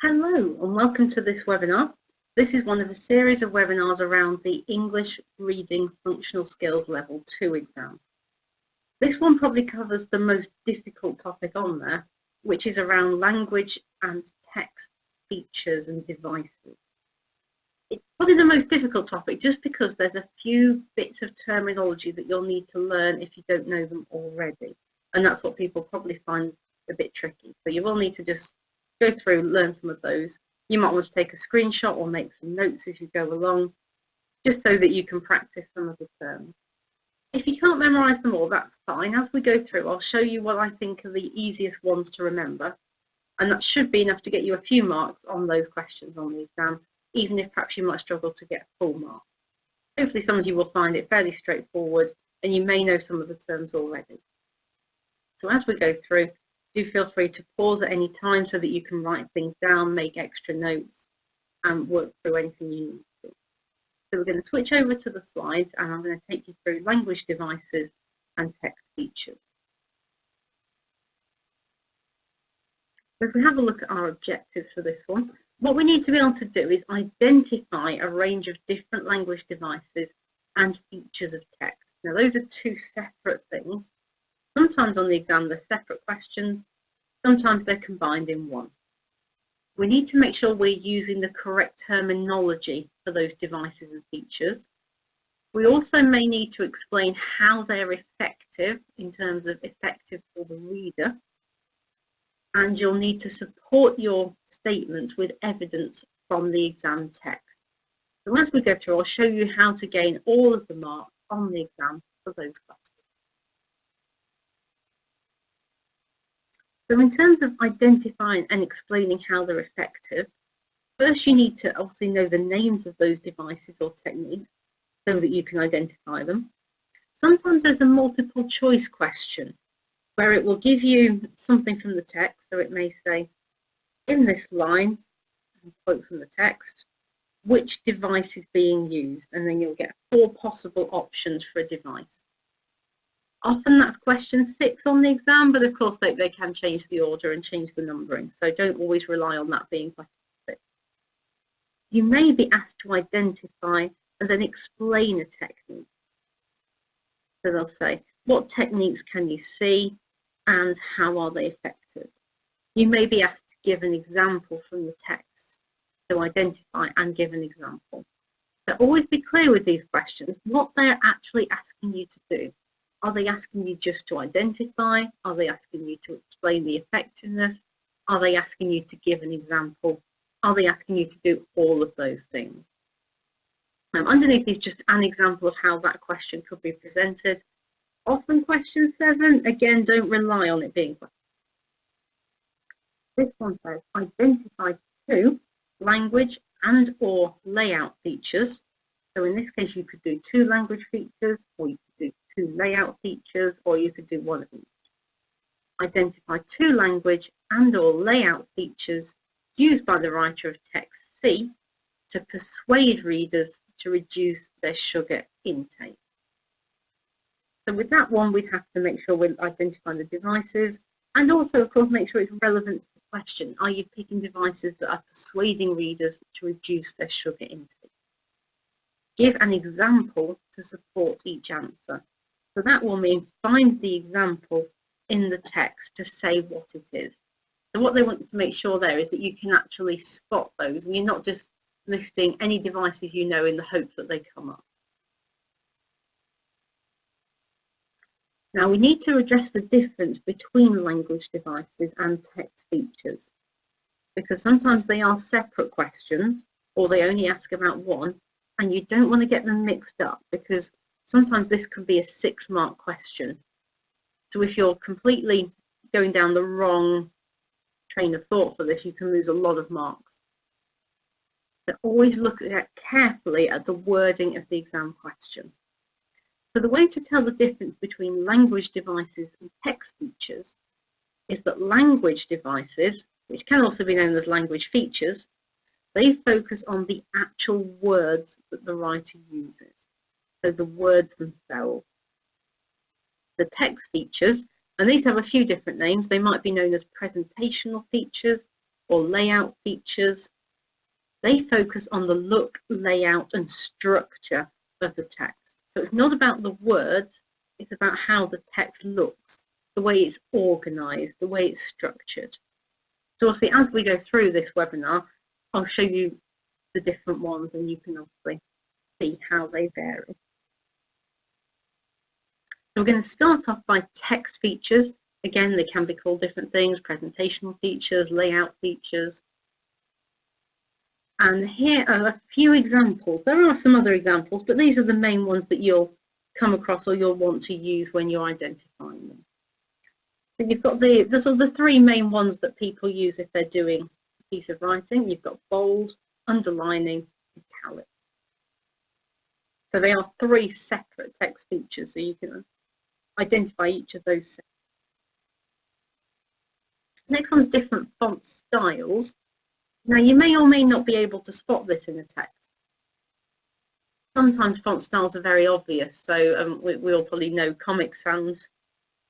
Hello and welcome to this webinar. This is one of a series of webinars around the English Reading Functional Skills Level 2 exam. This one probably covers the most difficult topic on there, which is around language and text features and devices. It's probably the most difficult topic just because there's a few bits of terminology that you'll need to learn if you don't know them already. And that's what people probably find a bit tricky. So you will need to just go through, learn some of those. You might want to take a screenshot or make some notes as you go along, just so that you can practice some of the terms. If you can't memorise them all, that's fine. As we go through, I'll show you what I think are the easiest ones to remember, and that should be enough to get you a few marks on those questions on the exam, even if perhaps you might struggle to get full marks. Hopefully some of you will find it fairly straightforward, and you may know some of the terms already. So as we go through, do feel free to pause at any time so that you can write things down, make extra notes, and work through anything you need to. So we're going to switch over to the slides, and I'm going to take you through language devices and text features. So if we have a look at our objectives for this one, what we need to be able to do is identify a range of different language devices and features of text. Now those are two separate things. Sometimes on the exam they're separate questions, sometimes they're combined in one. We need to make sure we're using the correct terminology for those devices and features. We also may need to explain how they're effective in terms of effective for the reader. And you'll need to support your statements with evidence from the exam text. So as we go through, I'll show you how to gain all of the marks on the exam for those questions. So in terms of identifying and explaining how they're effective, first you need to obviously know the names of those devices or techniques so that you can identify them. Sometimes there's a multiple choice question where it will give you something from the text. So it may say, in this line, quote from the text, which device is being used? And then you'll get 4 possible options for a device. Often that's question 6 on the exam, but of course they can change the order and change the numbering. So don't always rely on that being question 6. You may be asked to identify and then explain a technique. So they'll say, what techniques can you see and how are they effective? You may be asked to give an example from the text, to identify and give an example. So always be clear with these questions, what they're actually asking you to do. Are they asking you just to identify? Are they asking you to explain the effectiveness? Are they asking you to give an example? Are they asking you to do all of those things? Underneath is just an example of how that question could be presented. Often question 7, again, don't rely on it being question. This one says, identify 2 language and or layout features. So in this case, you could do 2 language features, or you could do 2 layout features, or you could do 1 of each. Identify 2 language and or layout features used by the writer of text C to persuade readers to reduce their sugar intake. So with that one, we'd have to make sure we're identifying the devices and also, of course, make sure it's relevant to the question. Are you picking devices that are persuading readers to reduce their sugar intake? Give an example to support each answer. So that will mean find the example in the text to say what it is. So what they want to make sure there is that you can actually spot those and you're not just listing any devices you know in the hopes that they come up. Now we need to address the difference between language devices and text features, because sometimes they are separate questions or they only ask about one, and you don't want to get them mixed up because sometimes this could be a 6-mark question. So if you're completely going down the wrong train of thought for this, you can lose a lot of marks. So always look carefully at the wording of the exam question. So the way to tell the difference between language devices and text features is that language devices, which can also be known as language features, they focus on the actual words that the writer uses, so the words themselves. The text features, and these have a few different names, they might be known as presentational features, or layout features. They focus on the look, layout, and structure of the text. So it's not about the words, it's about how the text looks, the way it's organized, the way it's structured. So obviously, as we go through this webinar, I'll show you the different ones and you can obviously see how they vary. So we're going to start off by text features. Again, they can be called different things: presentational features, layout features. And here are a few examples. There are some other examples, but these are the main ones that you'll come across or you'll want to use when you're identifying them. So you've got the sort of the three main ones that people use if they're doing a piece of writing. You've got bold, underlining, italic. So they are three separate text features, so you can identify each of those. Next one's different font styles. Now, you may or may not be able to spot this in the text. Sometimes font styles are very obvious, so we all probably know Comic Sans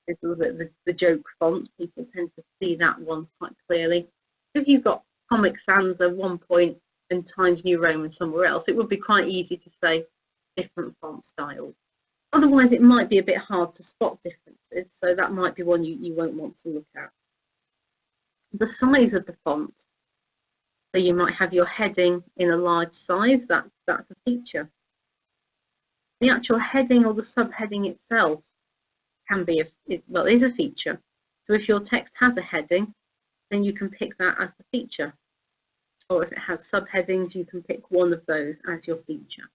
is the joke font. People tend to see that one quite clearly. If you've got Comic Sans at one point and Times New Roman somewhere else, it would be quite easy to say different font styles. Otherwise, it might be a bit hard to spot differences, so that might be one you won't want to look at. The size of the font. So you might have your heading in a large size, that's a feature. The actual heading or the subheading itself can be is a feature. So if your text has a heading, then you can pick that as the feature. Or if it has subheadings, you can pick one of those as your feature.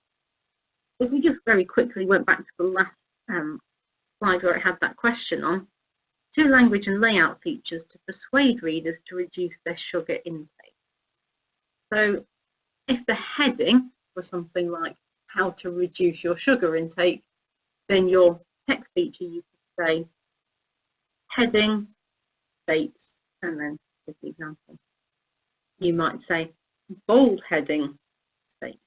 If we just very quickly went back to the last slide where it had that question on, 2 language and layout features to persuade readers to reduce their sugar intake. So if the heading was something like how to reduce your sugar intake, then your text feature, you could say heading, states, and then this example. You might say bold heading, states.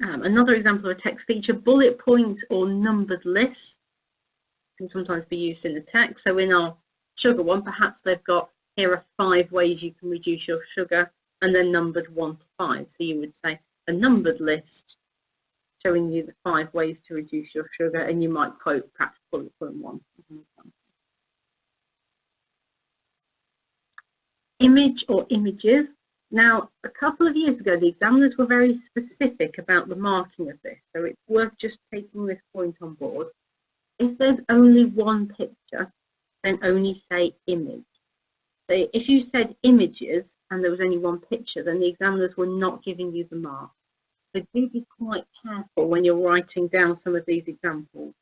Another example of a text feature, bullet points or numbered lists can sometimes be used in the text. So in our sugar one, perhaps they've got, here are 5 ways you can reduce your sugar, and then numbered 1 to 5. So you would say a numbered list showing you the 5 ways to reduce your sugar, and you might quote perhaps bullet point 1. Image or images. Now, a couple of years ago, the examiners were very specific about the marking of this, so it's worth just taking this point on board. If there's only one picture, then only say image. So if you said images and there was only one picture, then the examiners were not giving you the mark. So do be quite careful when you're writing down some of these examples.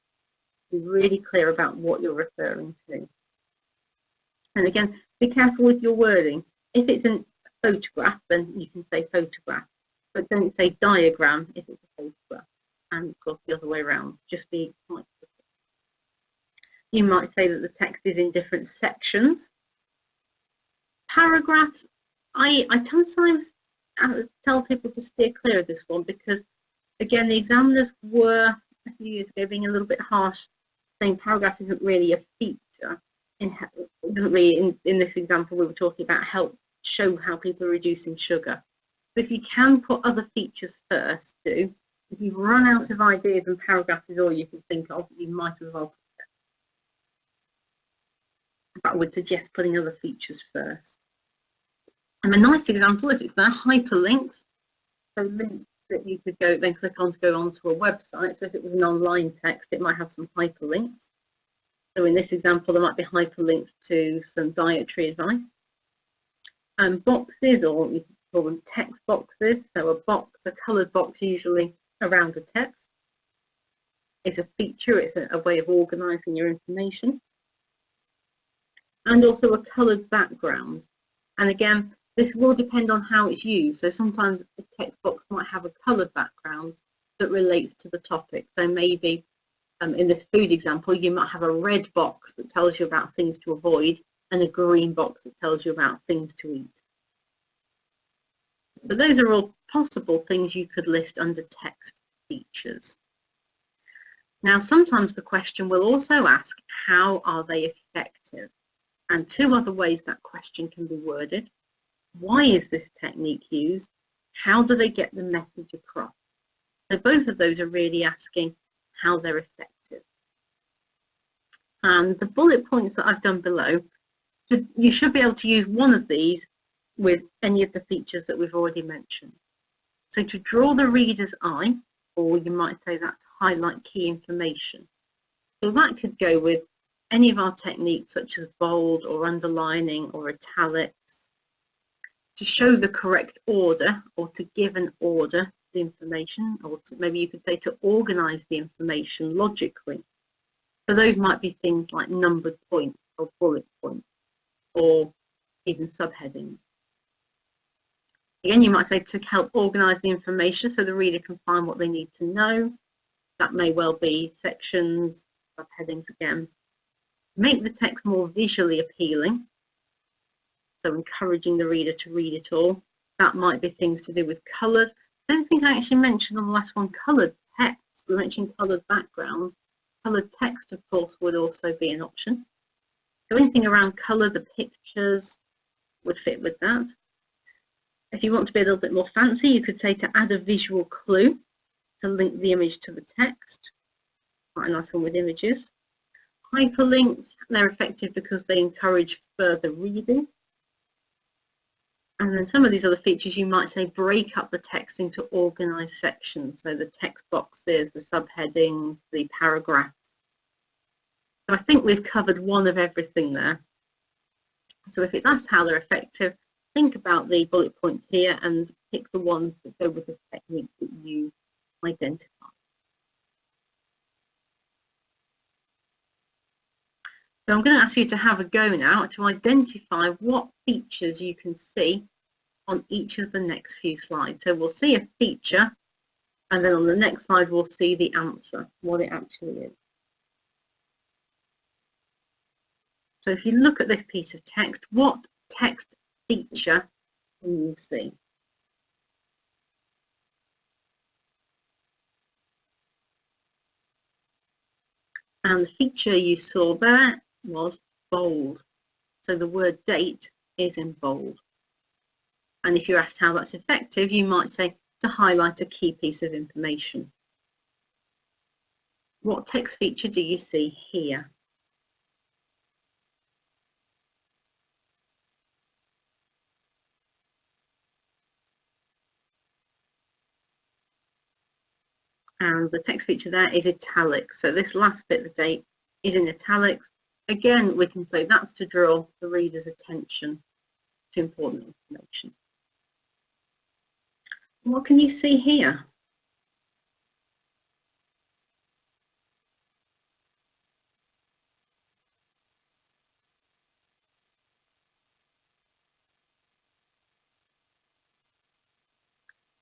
Be really clear about what you're referring to. And again, be careful with your wording. If it's a photograph, then you can say photograph, but don't say diagram if it's a photograph. And of course, the other way around, just be quite specific. You might say that the text is in different sections. Paragraphs, I sometimes tell people to steer clear of this one because, again, the examiners were a few years ago being a little bit harsh, saying paragraphs isn't really a feature. It doesn't really, in this example we were talking about, help show how people are reducing sugar. But if you can put other features first, do. If you've run out of ideas and paragraphs is all you can think of, you might as well. I would suggest putting other features first. And a nice example, if it's there, hyperlinks. So links that you could go then click on to go onto a website. So if it was an online text, it might have some hyperlinks. So in this example, there might be hyperlinks to some dietary advice. And boxes, or you could call them text boxes. So a box, a coloured box usually around a text. It's a feature, it's a way of organising your information. And also a coloured background. And again, this will depend on how it's used. So sometimes a text box might have a coloured background that relates to the topic. So maybe in this food example, you might have a red box that tells you about things to avoid and a green box that tells you about things to eat. So those are all possible things you could list under text features. Now, sometimes the question will also ask, how are they effective? And two other ways that question can be worded. Why is this technique used? How do they get the message across? So both of those are really asking how they're effective. And the bullet points that I've done below, you should be able to use one of these with any of the features that we've already mentioned. So to draw the reader's eye, or you might say that's highlight key information. So that could go with any of our techniques such as bold or underlining or italics, to show the correct order or to give an order to the information, or maybe you could say to organize the information logically. So those might be things like numbered points or bullet points or even subheadings. Again, you might say to help organize the information so the reader can find what they need to know. That may well be sections, subheadings again. Make the text more visually appealing, so encouraging the reader to read it all. That might be things to do with colours. I don't think I actually mentioned on the last one coloured text. We mentioned coloured backgrounds. Coloured text, of course, would also be an option. So anything around colour, the pictures would fit with that. If you want to be a little bit more fancy, you could say to add a visual clue to link the image to the text. Quite a nice one with images. Hyperlinks, they're effective because they encourage further reading. And then some of these other features, you might say break up the text into organized sections. So the text boxes, the subheadings, the paragraphs. So I think we've covered one of everything there. So if it's asked how they're effective, think about the bullet points here and pick the ones that go with the technique that you identify. So I'm going to ask you to have a go now to identify what features you can see on each of the next few slides. So we'll see a feature, and then on the next slide we'll see the answer, what it actually is. So if you look at this piece of text, what text feature can you see? And the feature you saw there was bold. So the word date is in bold. And if you're asked how that's effective, you might say to highlight a key piece of information. What text feature do you see here? And the text feature there is italics. So this last bit, the date, is in italics. Again, we can say that's to draw the reader's attention to important information. What can you see here?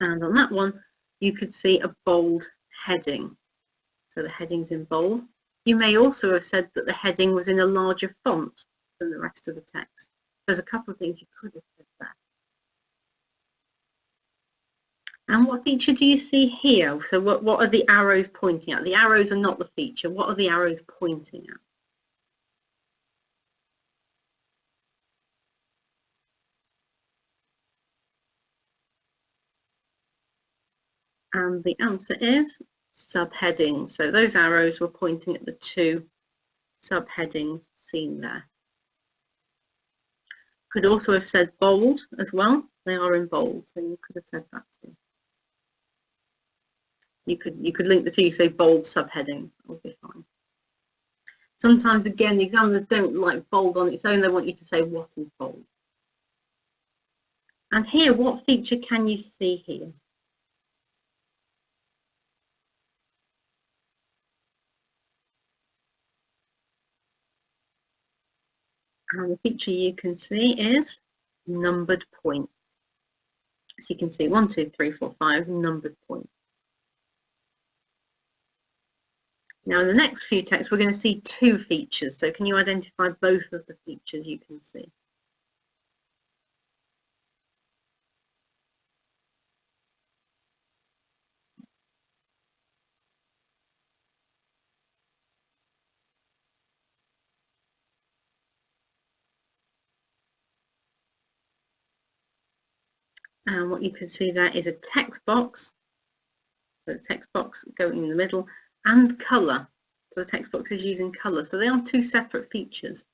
And on that one, you could see a bold heading. So the heading's in bold. You may also have said that the heading was in a larger font than the rest of the text. There's a couple of things you could have said there. And what feature do you see here? So what are the arrows pointing at? The arrows are not the feature. What are the arrows pointing at? And the answer is subheadings. So those arrows were pointing at the two subheadings seen there. Could also have said bold as well. They are in bold, so you could have said that too. You could link the two. You say bold subheading, will be fine. Sometimes, again, the examiners don't like bold on its own. They want you to say what is bold. And here, what feature can you see here? And the feature you can see is numbered points. So you can see 1, 2, 3, 4, 5 numbered points. Now in the next few texts, we're going to see two features. So can you identify both of the features you can see? And what you can see there is a text box. So the text box going in the middle, and colour. So the text box is using colour. So they are two separate features.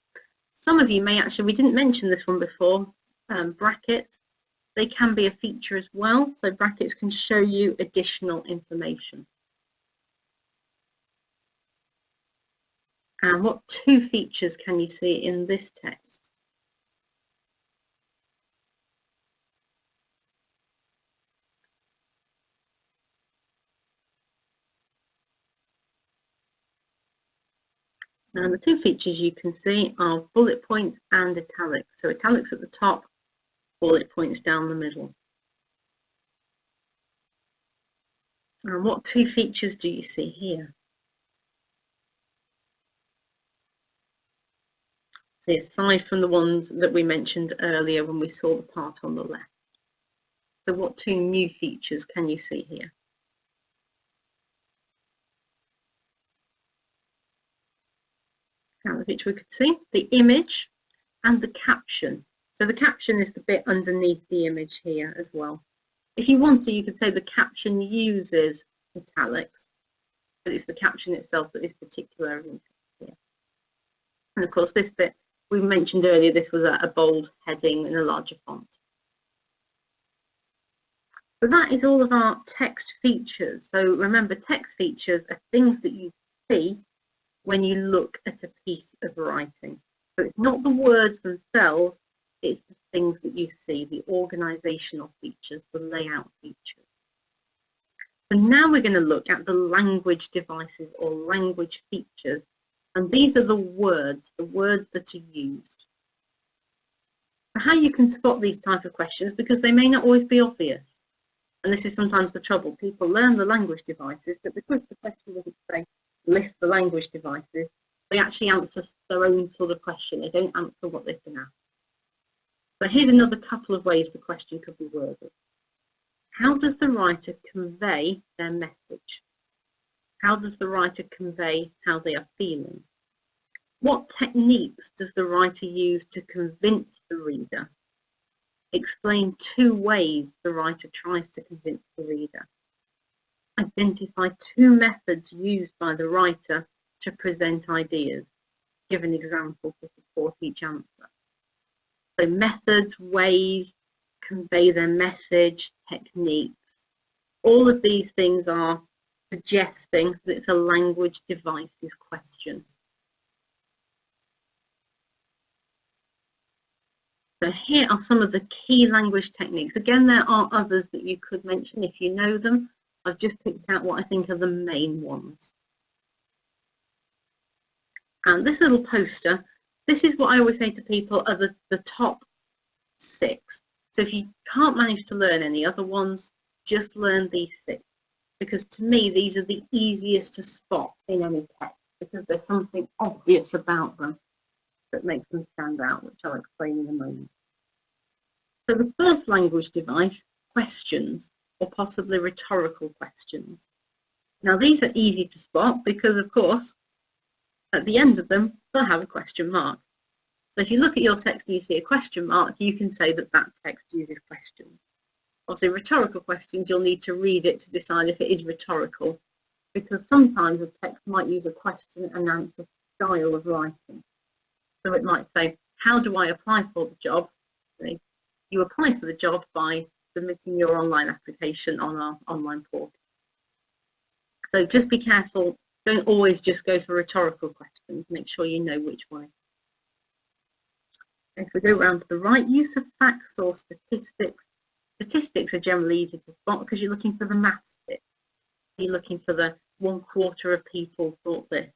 Some of you may actually, we didn't mention this one before, brackets. They can be a feature as well. So brackets can show you additional information. And what two features can you see in this text? And the two features you can see are bullet points and italics. So italics at the top, bullet points down the middle. And what two features do you see here? So aside from the ones that we mentioned earlier when we saw the part on the left. So what two new features can you see here? Now the picture we could see, the image and the caption. So the caption is the bit underneath the image here as well. If you want to, you could say the caption uses italics, but it's the caption itself that is particularly interesting here. And of course, this bit we mentioned earlier, this was a bold heading in a larger font. So that is all of our text features. So remember, text features are things that you see when you look at a piece of writing. So it's not the words themselves, it's the things that you see, the organisational features, the layout features. So now we're going to look at the language devices or language features. And these are the words that are used. How you can spot these type of questions, because they may not always be obvious. And this is sometimes the trouble. People learn the language devices, but because the question doesn't say list the language devices, they actually answer their own sort of question. They don't answer what they've been asked. So here's another couple of ways the question could be worded. How does the writer convey their message? How does the writer convey how they are feeling? What techniques does the writer use to convince the reader? Explain two ways the writer tries to convince the reader. Identify two methods used by the writer to present ideas. Give an example to support each answer. So methods, ways, convey their message, techniques. All of these things are suggesting that it's a language devices question. So here are some of the key language techniques. Again, there are others that you could mention if you know them. I've just picked out what I think are the main ones. And this little poster, this is what I always say to people are the top 6. So if you can't manage to learn any other ones, just learn these 6. Because to me, these are the easiest to spot in any text, because there's something obvious about them that makes them stand out, which I'll explain in a moment. So the first language device, questions, or possibly rhetorical questions. Now these are easy to spot because, of course, at the end of them, they'll have a question mark. So if you look at your text and you see a question mark, you can say that that text uses questions. Obviously, rhetorical questions, you'll need to read it to decide if it is rhetorical, because sometimes a text might use a question and answer style of writing. So it might say, how do I apply for the job? You apply for the job by submitting your online application on our online portal. So just be careful. Don't always just go for rhetorical questions. Make sure you know which way. If we go around to the right, use of facts or statistics. Statistics are generally easy to spot because you're looking for the maths bit. You're looking for the 1/4 of people thought this.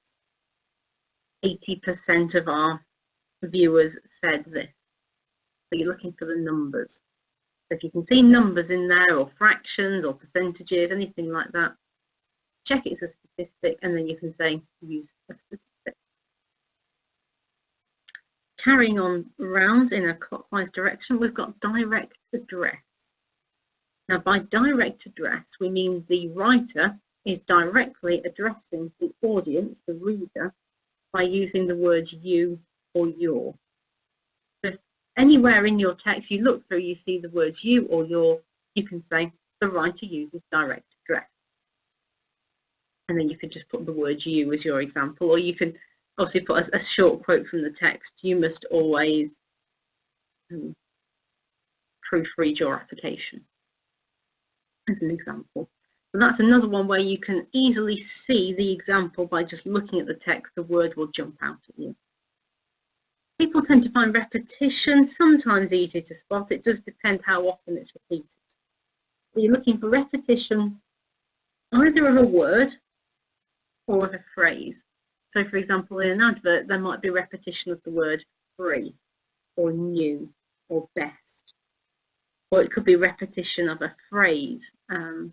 80% of our viewers said this. So you're looking for the numbers. So if you can see numbers in there, or fractions or percentages, anything like that, check it's a statistic, and then you can say use a statistic. Carrying on around in a clockwise direction, we've got direct address. Now by direct address, we mean the writer is directly addressing the audience, the reader, by using the words you or your. So anywhere in your text you look through, you see the words you or your, you can say the writer uses direct address. And then you can just put the word you as your example, or you can obviously put a short quote from the text. You must always proofread your application as an example. So that's another one where you can easily see the example by just looking at the text. The word will jump out at you. People tend to find repetition sometimes easy to spot. It does depend how often it's repeated. So you're looking for repetition either of a word or of a phrase. So for example, in an advert, there might be repetition of the word free or new or best. Or it could be repetition of a phrase. So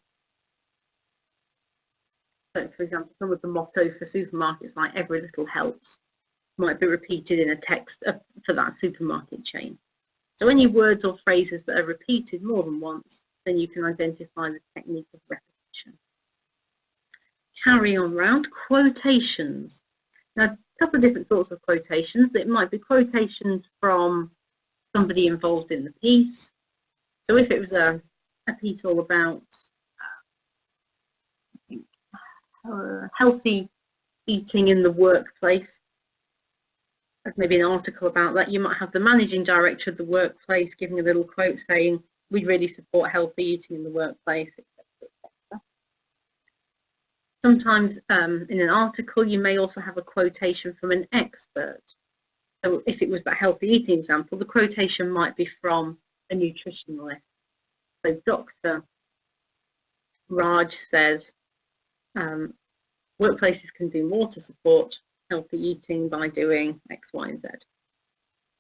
for example, some of the mottos for supermarkets, like every little helps, might be repeated in a text for that supermarket chain. So any words or phrases that are repeated more than once, then you can identify the technique of repetition. Carry on round, quotations. Now, a couple of different sorts of quotations. It might be quotations from somebody involved in the piece. So if it was a piece all about healthy eating in the workplace, maybe an article about that, you might have the managing director of the workplace giving a little quote saying, we really support healthy eating in the workplace, etc., etc. Sometimes in an article, you may also have a quotation from an expert. So if it was that healthy eating example, the quotation might be from a nutritionalist. So Dr. Raj says, workplaces can do more to support healthy eating by doing X, Y, and Z.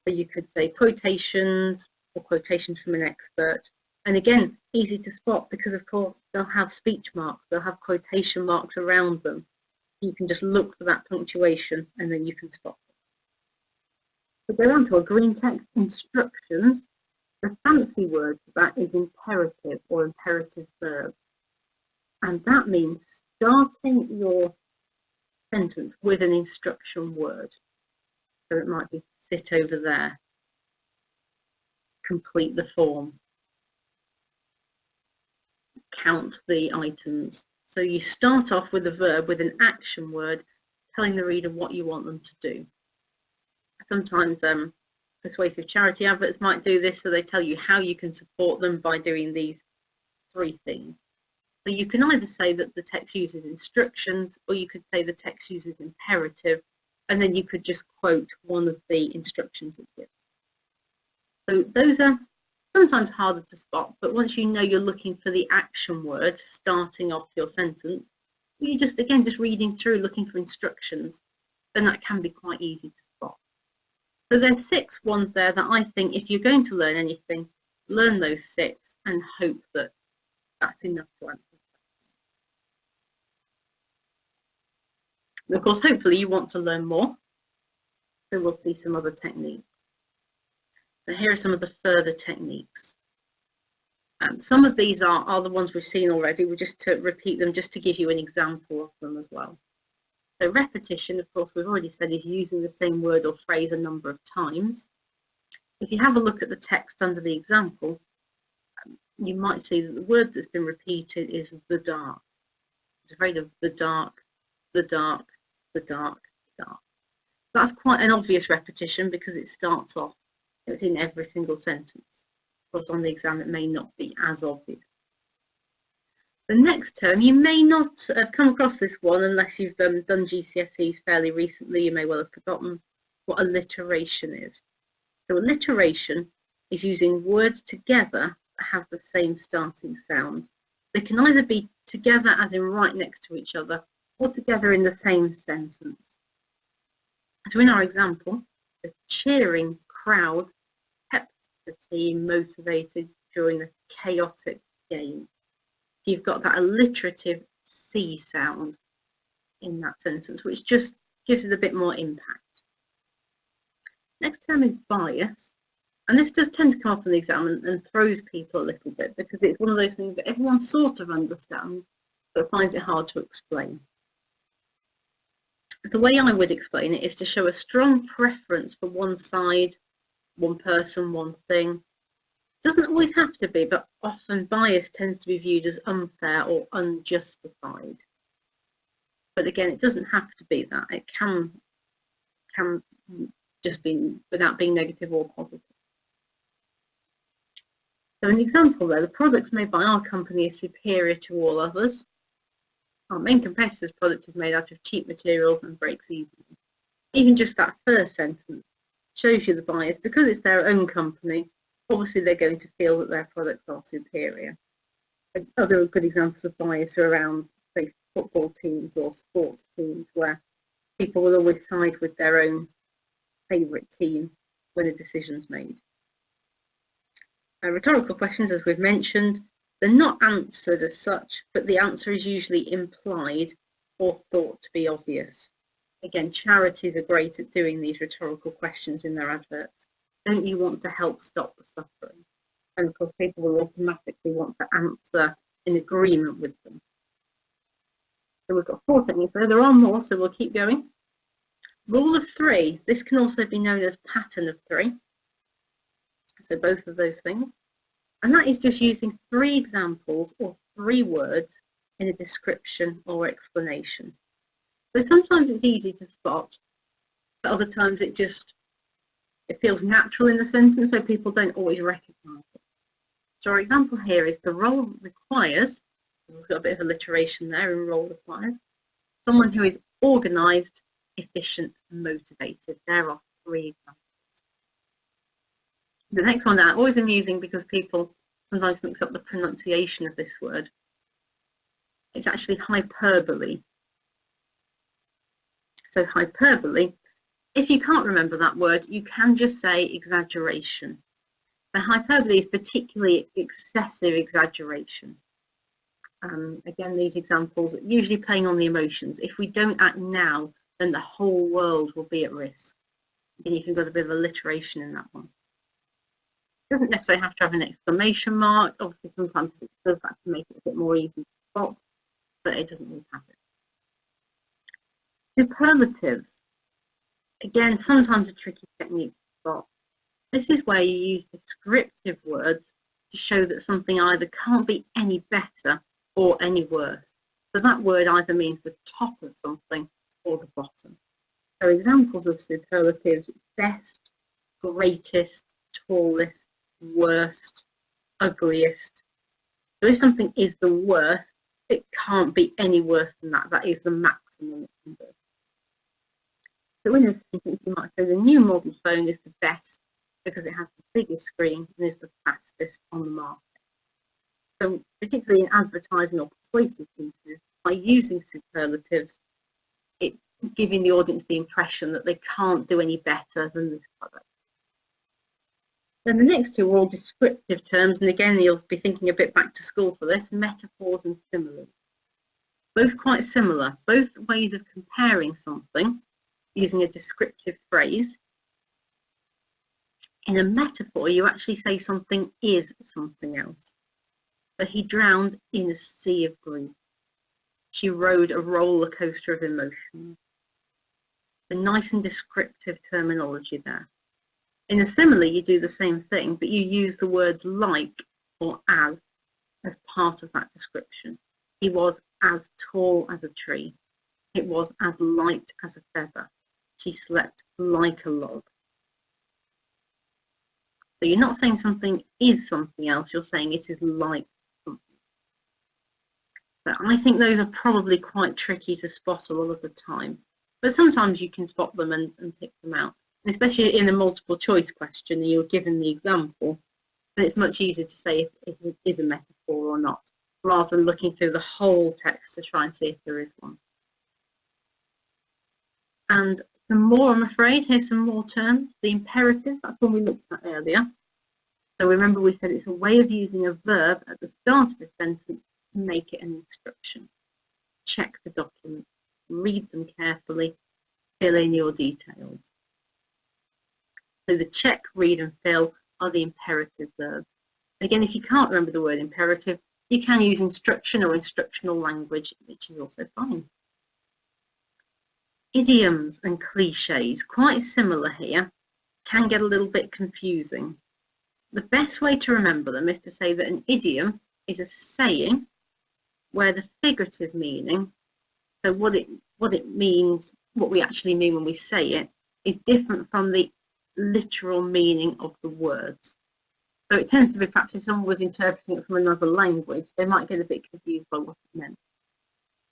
So you could say quotations or quotations from an expert. And again, easy to spot because, of course, they'll have speech marks, they'll have quotation marks around them. You can just look for that punctuation and then you can spot them. So go on to a green text, instructions. The fancy word for that is imperative or imperative verb. And that means starting your sentence with an instruction word. So it might be sit over there, complete the form, count the items. So you start off with a verb with an action word telling the reader what you want them to do. Sometimes persuasive charity adverts might do this, so they tell you how you can support them by doing these 3 things. So you can either say that the text uses instructions, or you could say the text uses imperative, and then you could just quote one of the instructions it gives. So those are sometimes harder to spot, but once you know you're looking for the action word starting off your sentence, you just reading through, looking for instructions, then that can be quite easy to spot. So there's 6 ones there that I think if you're going to learn anything, learn those 6 and hope that that's enough to answer. And of course, hopefully you want to learn more, so we'll see some other techniques. So here are some of the further techniques. Some of these are the ones we've seen already. We're just to repeat them just to give you an example of them as well. So repetition, of course, we've already said, is using the same word or phrase a number of times. If you have a look at the text under the example, you might see that the word that's been repeated is the dark. It's afraid of the dark, the dark, the dark, the dark. That's quite an obvious repetition because it starts off, it's in every single sentence. Of course, on the exam, it may not be as obvious. The next term, you may not have come across this one unless you've done GCSEs fairly recently. You may well have forgotten what alliteration is. So alliteration is using words together that have the same starting sound. They can either be together as in right next to each other or together in the same sentence. So in our example, the cheering crowd kept the team motivated during the chaotic game. So you've got that alliterative C sound in that sentence, which just gives it a bit more impact. Next term is bias. And this does tend to come up in the exam and throws people a little bit because it's one of those things that everyone sort of understands, but finds it hard to explain. The way I would explain it is to show a strong preference for one side, one person, one thing. Doesn't always have to be, but often bias tends to be viewed as unfair or unjustified. But again, it doesn't have to be that. It can just be without being negative or positive. So an example there, the products made by our company are superior to all others. Our main competitor's product is made out of cheap materials and breaks easily. Even just that first sentence shows you the bias. Because it's their own company, obviously they're going to feel that their products are superior. Other good examples of bias are around, say, football teams or sports teams, where people will always side with their own favourite team when a decision's made. Rhetorical questions, as we've mentioned, they're not answered as such, but the answer is usually implied or thought to be obvious. Again, charities are great at doing these rhetorical questions in their adverts. Don't you want to help stop the suffering? And of course, people will automatically want to answer in agreement with them. So we've got 4 techniques there. There are more, so we'll keep going. Rule of 3. This can also be known as pattern of 3. So both of those things. And that is just using 3 examples or 3 words in a description or explanation. So sometimes it's easy to spot, but other times it feels natural in the sentence, so people don't always recognise it. So our example here is the role requires, it's got a bit of alliteration there in role requires, someone who is organised, efficient, and motivated. There are 3 examples. The next one now, always amusing because people sometimes mix up the pronunciation of this word. It's actually hyperbole. So hyperbole, if you can't remember that word, you can just say exaggeration. The hyperbole is particularly excessive exaggeration. Again, these examples usually playing on the emotions. If we don't act now, then the whole world will be at risk. And you can get a bit of alliteration in that one. Doesn't necessarily have to have an exclamation mark. Obviously, sometimes it does that to make it a bit more easy to spot, but it doesn't always have it. Superlatives. Again, sometimes a tricky technique to spot. This is where you use descriptive words to show that something either can't be any better or any worse. So that word either means the top of something or the bottom. So examples of superlatives: best, greatest, tallest, worst, ugliest. So if something is the worst, it can't be any worse than that. That is the maximum it can be. So in this sentence, you might say the new model phone is the best because it has the biggest screen and is the fastest on the market. So particularly in advertising or persuasive pieces, by using superlatives, it's giving the audience the impression that they can't do any better than this product. Then the next 2 are all descriptive terms, and again, you'll be thinking a bit back to school for this: metaphors and similes. Both quite similar, both ways of comparing something using a descriptive phrase. In a metaphor, you actually say something is something else. So he drowned in a sea of grief. She rode a roller coaster of emotions. The nice and descriptive terminology there. In a simile, you do the same thing, but you use the words like or as part of that description. He was as tall as a tree. It was as light as a feather. She slept like a log. So you're not saying something is something else, you're saying it is like something. But I think those are probably quite tricky to spot a lot of the time. But sometimes you can spot them and pick them out. And especially in a multiple choice question, and you're given the example, then it's much easier to say if it is a metaphor or not, rather than looking through the whole text to try and see if there is one. And some more, I'm afraid. Here's some more terms. The imperative, that's one we looked at earlier. So remember we said it's a way of using a verb at the start of a sentence to make it an instruction. Check the document, read them carefully, fill in your details. So the check, read and fill are the imperative verbs. Again, if you can't remember the word imperative, you can use instruction or instructional language, which is also fine. Idioms and cliches, quite similar here, can get a little bit confusing. The best way to remember them is to say that an idiom is a saying where the figurative meaning, so what it means, what we actually mean when we say it, is different from the literal meaning of the words. So it tends to be perhaps if someone was interpreting it from another language, they might get a bit confused by what it meant.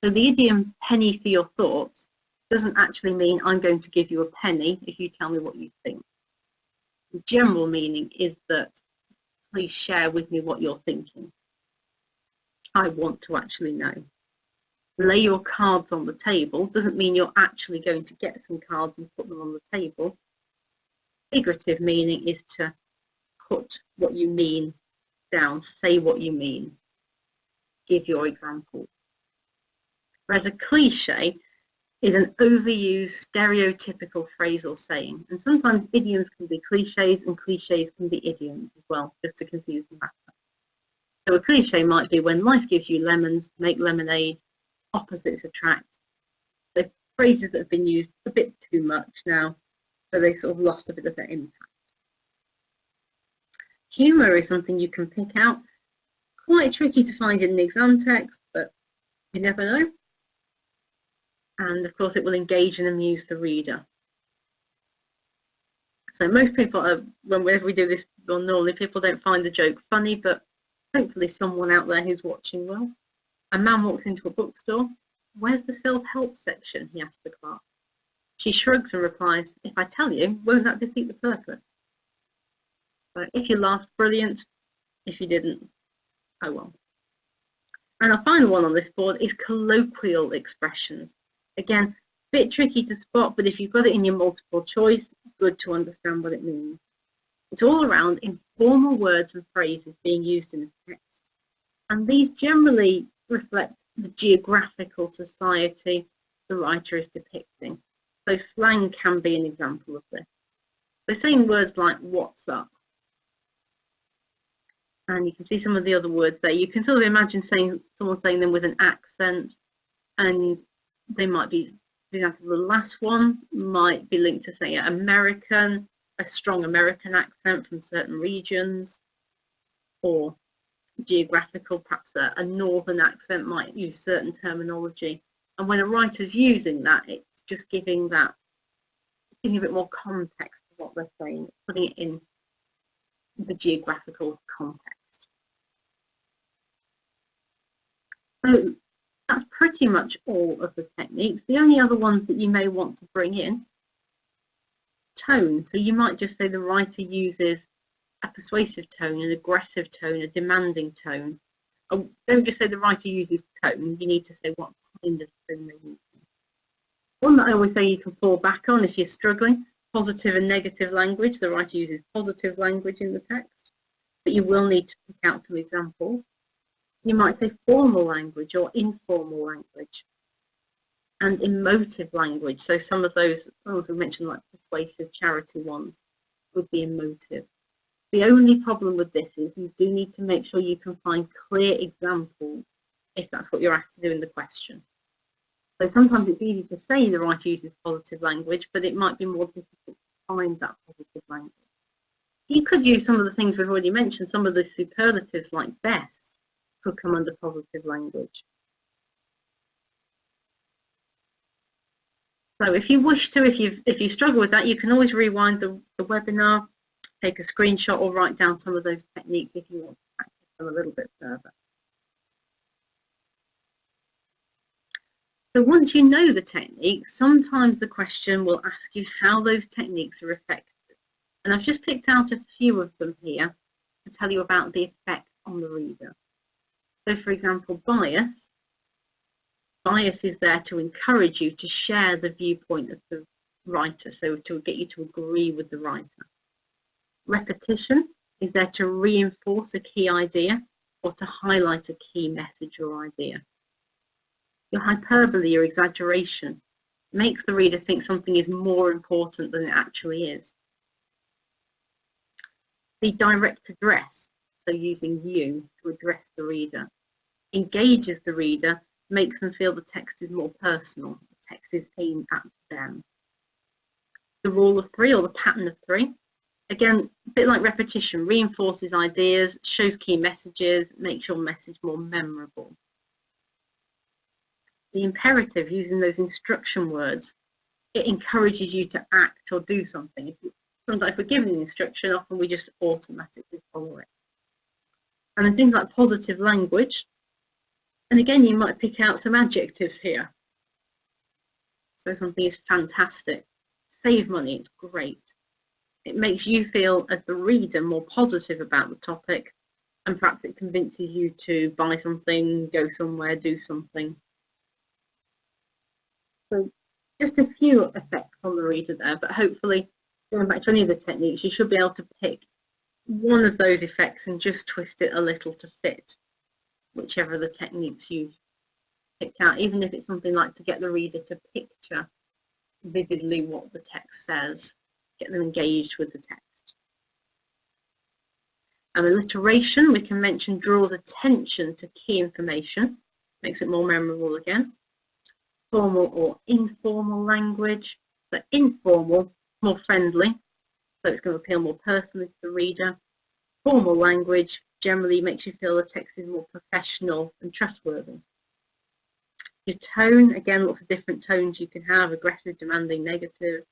So the idiom penny for your thoughts doesn't actually mean I'm going to give you a penny if you tell me what you think. The general meaning is that please share with me what you're thinking. I want to actually know. Lay your cards on the table doesn't mean you're actually going to get some cards and put them on the table. Figurative meaning is to put what you mean down, say what you mean, give your example. Whereas a cliche is an overused stereotypical phrase or saying. And sometimes idioms can be cliches and cliches can be idioms as well, just to confuse the matter. So a cliche might be when life gives you lemons, make lemonade, opposites attract. They're phrases that have been used a bit too much now, so they sort of lost a bit of their impact. Humour is something you can pick out. Quite tricky to find in an exam text, but you never know. And of course it will engage and amuse the reader. So most people, whenever we do this, well, normally people don't find the joke funny, but hopefully someone out there who's watching will. A man walks into a bookstore. Where's the self-help section? He asks the clerk. She shrugs and replies, if I tell you, won't that defeat the purpose? So if you laughed, brilliant. If you didn't, oh well. And our final one on this board is colloquial expressions. Again, a bit tricky to spot, but if you've got it in your multiple choice, good to understand what it means. It's all around informal words and phrases being used in a text. And these generally reflect the geographical society the writer is depicting. So slang can be an example of this. So saying words like what's up. And you can see some of the other words there. You can sort of imagine someone saying them with an accent, and they might be, for example, the last one might be linked to, say, American, a strong American accent from certain regions, or geographical, perhaps a northern accent might use certain terminology. And when a writer's using that, it's just giving a bit more context to what they're saying, putting it in the geographical context. So that's pretty much all of the techniques. The only other ones that you may want to bring in, tone. So you might just say the writer uses a persuasive tone, an aggressive tone, a demanding tone. Don't just say the writer uses tone, you need to say what kind of tone they're using. One that I always say you can fall back on if you're struggling, positive and negative language. The writer uses positive language in the text, but you will need to pick out some examples. You might say formal language or informal language, and emotive language. So some of those, I also mentioned, like persuasive, charity ones, would be emotive. The only problem with this is you do need to make sure you can find clear examples if that's what you're asked to do in the question. So sometimes it's easy to say the writer uses positive language, but it might be more difficult to find that positive language. You could use some of the things we've already mentioned. Some of the superlatives like best could come under positive language. So if you wish to, if you struggle with that, you can always rewind the webinar, take a screenshot, or write down some of those techniques if you want to practice them a little bit further. So once you know the techniques, sometimes the question will ask you how those techniques are effective. And I've just picked out a few of them here to tell you about the effect on the reader. So for example, bias. Bias is there to encourage you to share the viewpoint of the writer, so to get you to agree with the writer. Repetition is there to reinforce a key idea or to highlight a key message or idea. Your hyperbole or exaggeration makes the reader think something is more important than it actually is. The direct address, so using you to address the reader, engages the reader, makes them feel the text is more personal, the text is aimed at them. The rule of three, or the pattern of three, Again, a bit like repetition, reinforces ideas, shows key messages, makes your message more memorable. The imperative, using those instruction words, it encourages you to act or do something. Sometimes if we're given an instruction, often we just automatically follow it. And then things like positive language. And again, you might pick out some adjectives here. So something is fantastic. Save money, it's great. It makes you feel, as the reader, more positive about the topic, and perhaps it convinces you to buy something, go somewhere, do something. So just a few effects on the reader there, but hopefully, going back to any of the techniques, you should be able to pick one of those effects and just twist it a little to fit whichever of the techniques you've picked out, even if it's something like to get the reader to picture vividly what the text says, get them engaged with the text. And alliteration, we can mention, draws attention to key information, makes it more memorable again. Formal or informal language, but informal, more friendly, so it's going to appeal more personally to the reader. Formal language generally makes you feel the text is more professional and trustworthy. Your tone, again, lots of different tones you can have, aggressive, demanding, negative.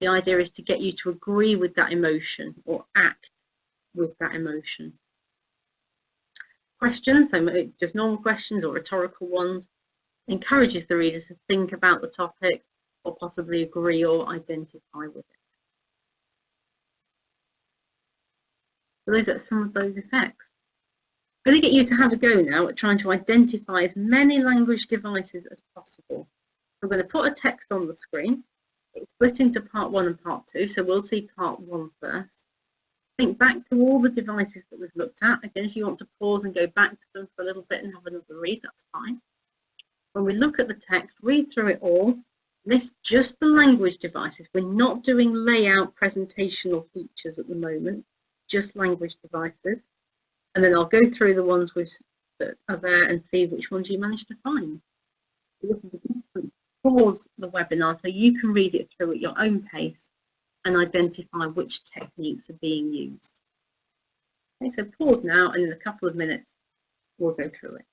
The idea is to get you to agree with that emotion or act with that emotion. Questions, so just normal questions or rhetorical ones, encourages the reader to think about the topic or possibly agree or identify with it. So those are some of those effects. I'm going to get you to have a go now at trying to identify as many language devices as possible. I'm going to put a text on the screen. It's split into part 1 and part 2, so we'll see part 1 first. Think back to all the devices that we've looked at. Again, if you want to pause and go back to them for a little bit and have another read, that's fine. When we look at the text, read through it all, list just the language devices. We're not doing layout presentational features at the moment, just language devices. And then I'll go through the ones that are there and see which ones you managed to find. Pause the webinar so you can read it through at your own pace and identify which techniques are being used. Okay, so pause now, and in a couple of minutes we'll go through it.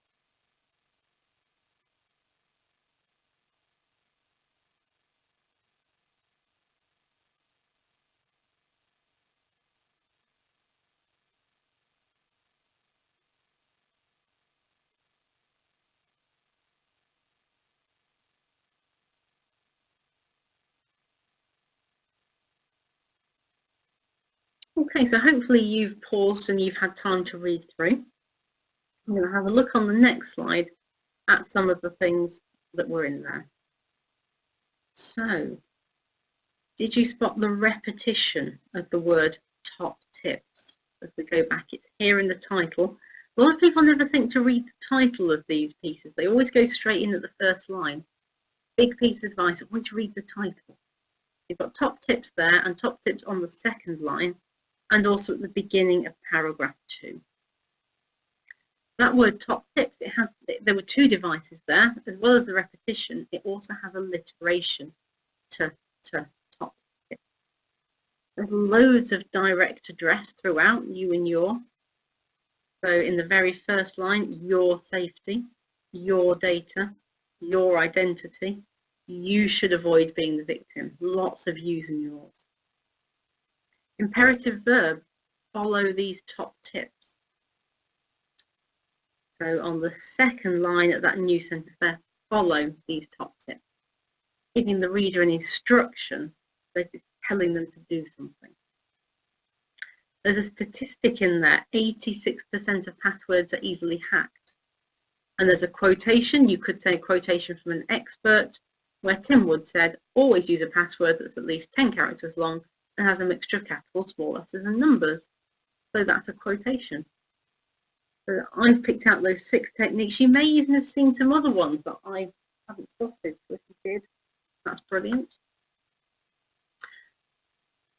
Okay, so hopefully you've paused and you've had time to read through. I'm going to have a look on the next slide at some of the things that were in there. So, did you spot the repetition of the word top tips? As we go back, it's here in the title. A lot of people never think to read the title of these pieces. They always go straight in at the first line. Big piece of advice, always read the title. You've got top tips there and top tips on the second line, and also at the beginning of paragraph 2. That word top tips, there were 2 devices there, as well as the repetition. It also has alliteration to top tips. There's loads of direct address throughout, you and your. So in the very first line, your safety, your data, your identity. You should avoid being the victim. Lots of yous and yours. Imperative verb, follow these top tips. So on the second line of that new sentence there, follow these top tips. Giving the reader an instruction, that is telling them to do something. There's a statistic in there, 86% of passwords are easily hacked. And there's a quotation, you could say a quotation from an expert, where Tim Wood said, always use a password that's at least 10 characters long and has a mixture of capitals, small letters and numbers. So that's a quotation. So I've picked out those 6 techniques. You may even have seen some other ones that I haven't spotted. So if you did, that's brilliant.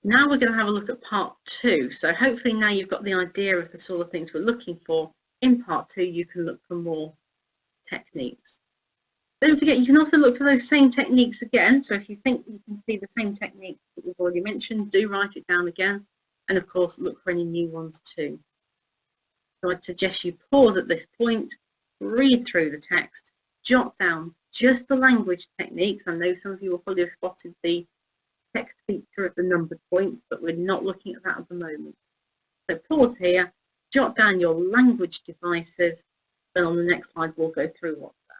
Now we're going to have a look at part 2. So hopefully now you've got the idea of the sort of things we're looking for. In part 2, you can look for more techniques. Don't forget, you can also look for those same techniques again. So if you think you can see the same techniques that we've already mentioned, do write it down again. and of course look for any new ones too. So I'd suggest you pause at this point, read through the text, jot down just the language techniques. I know some of you will probably have spotted the text feature of the numbered points, but we're not looking at that at the moment. So pause here, jot down your language devices, then on the next slide we'll go through what's there.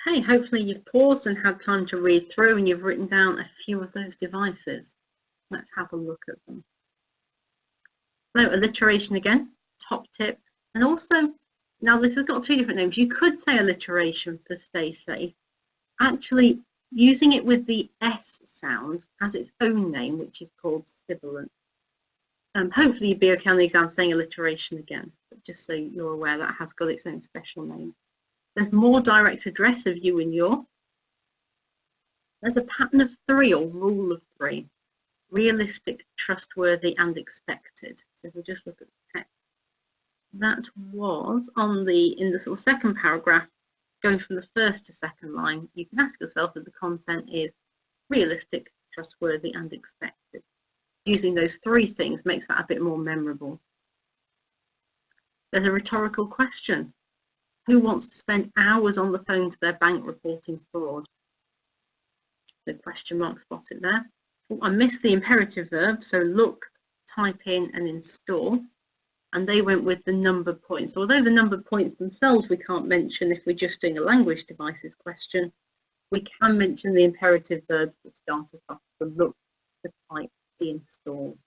Okay, hopefully you've paused and had time to read through and you've written down a few of those devices. Let's have a look at them. So alliteration again, top tip, and also, now this has got two different names. You could say alliteration for stay safe. Actually, using it with the S sound has its own name, which is called sibilant. Hopefully you'd be okay on the exam saying alliteration again, but just so you're aware that has got its own special name. There's more direct address of you and your. There's a pattern of 3 or rule of 3. Realistic, trustworthy, and expected. So if we just look at the text, that was on in the sort of second paragraph, going from the first to second line. You can ask yourself if the content is realistic, trustworthy, and expected. Using those 3 things makes that a bit more memorable. There's a rhetorical question. Who wants to spend hours on the phone to their bank reporting fraud? The question mark spotted there. Oh, I missed the imperative verb, so look, type in, and install. And they went with the numbered points. Although the numbered points themselves we can't mention if we're just doing a language devices question, we can mention the imperative verbs that start us off: the look, the type, the install.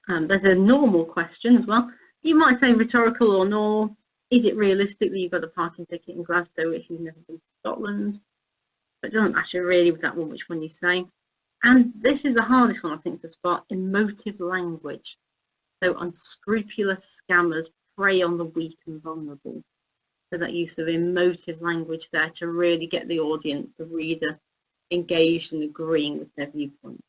There's a normal question as well. You might say rhetorical or normal. Is it realistic that you've got a parking ticket in Glasgow if you've never been to Scotland? But it doesn't matter really with that one which one you say. And this is the hardest one, I think, to spot: emotive language. So unscrupulous scammers prey on the weak and vulnerable. So that use of emotive language there to really get the audience, the reader, engaged and agreeing with their viewpoint.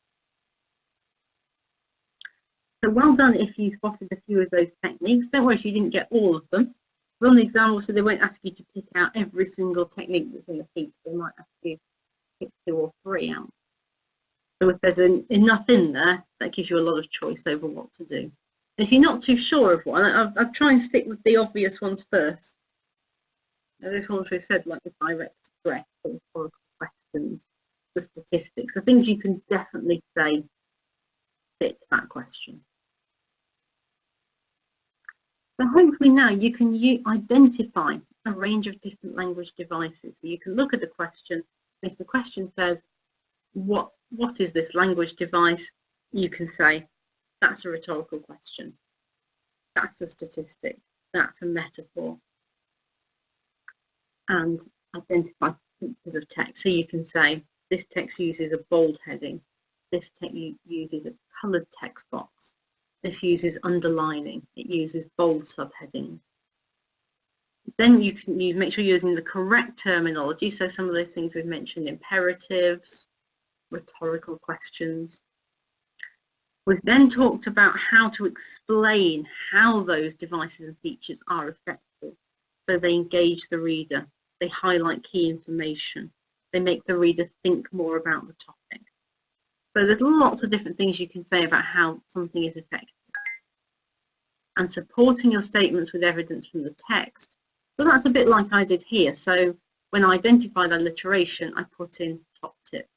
So well done if you spotted a few of those techniques. Don't worry if you didn't get all of them. On the exam also they won't ask you to pick out every single technique that's in the piece. They might ask you to pick 2 or 3 out. So if there's enough in there, that gives you a lot of choice over what to do. If you're not too sure of one, I'll try and stick with the obvious ones first. Now, those ones we said, like the direct address, the rhetorical questions, the statistics, the things you can definitely say fit that question. So hopefully now you can identify a range of different language devices. So you can look at the question. If the question says, what is this language device? You can say, that's a rhetorical question. That's a statistic. That's a metaphor. And identify features of text. So you can say, this text uses a bold heading. This text uses a coloured text box. This uses underlining. It uses bold subheadings. Then you make sure you're using the correct terminology. So some of those things we've mentioned: imperatives, rhetorical questions. We've then talked about how to explain how those devices and features are effective. So they engage the reader. They highlight key information. They make the reader think more about the topic. So there's lots of different things you can say about how something is effective. And supporting your statements with evidence from the text. So that's a bit like I did here. So when I identified alliteration, I put in top tip.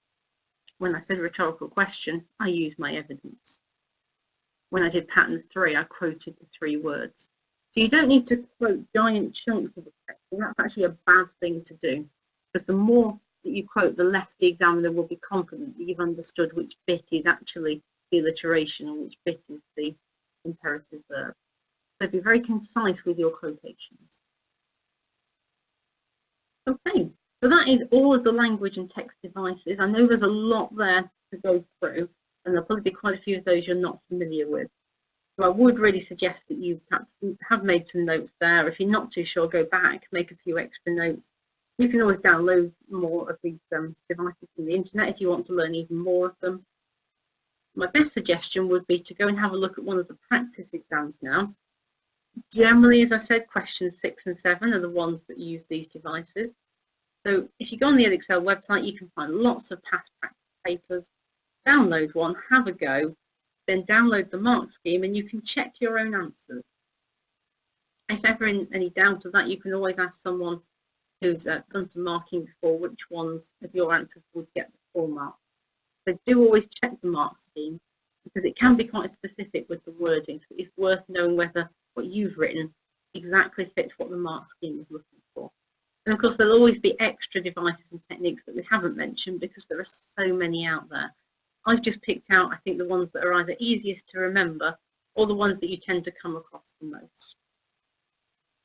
When I said rhetorical question, I used my evidence. When I did pattern 3, I quoted the 3 words. So you don't need to quote giant chunks of the text, and that's actually a bad thing to do, because the more that you quote, the less the examiner will be confident that you've understood which bit is actually the alliteration or which bit is the imperative verb. So be very concise with your quotations. Okay, so that is all of the language and text devices. I know there's a lot there to go through, and there'll probably be quite a few of those you're not familiar with. So I would really suggest that you perhaps have made some notes there. If you're not too sure, go back, make a few extra notes. You can always download more of these devices from the internet if you want to learn even more of them. My best suggestion would be to go and have a look at one of the practice exams now. Generally, as I said, questions 6 and 7 are the ones that use these devices. So if you go on the Edexcel website, you can find lots of past practice papers, download one, have a go, then download the mark scheme and you can check your own answers. If ever in any doubt of that, you can always ask someone who's done some marking before which ones of your answers would get the full mark. So do always check the mark scheme because it can be quite specific with the wording, so it's worth knowing whether what you've written exactly fits what the mark scheme is looking for. And of course, there'll always be extra devices and techniques that we haven't mentioned because there are so many out there. I've just picked out, I think, the ones that are either easiest to remember or the ones that you tend to come across the most.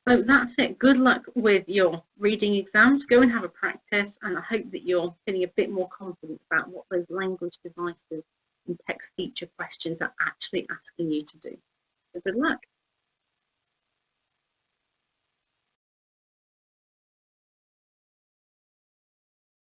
So that's it. Good luck with your reading exams. Go and have a practice, and I hope that you're feeling a bit more confident about what those language devices and text feature questions are actually asking you to do. So good luck.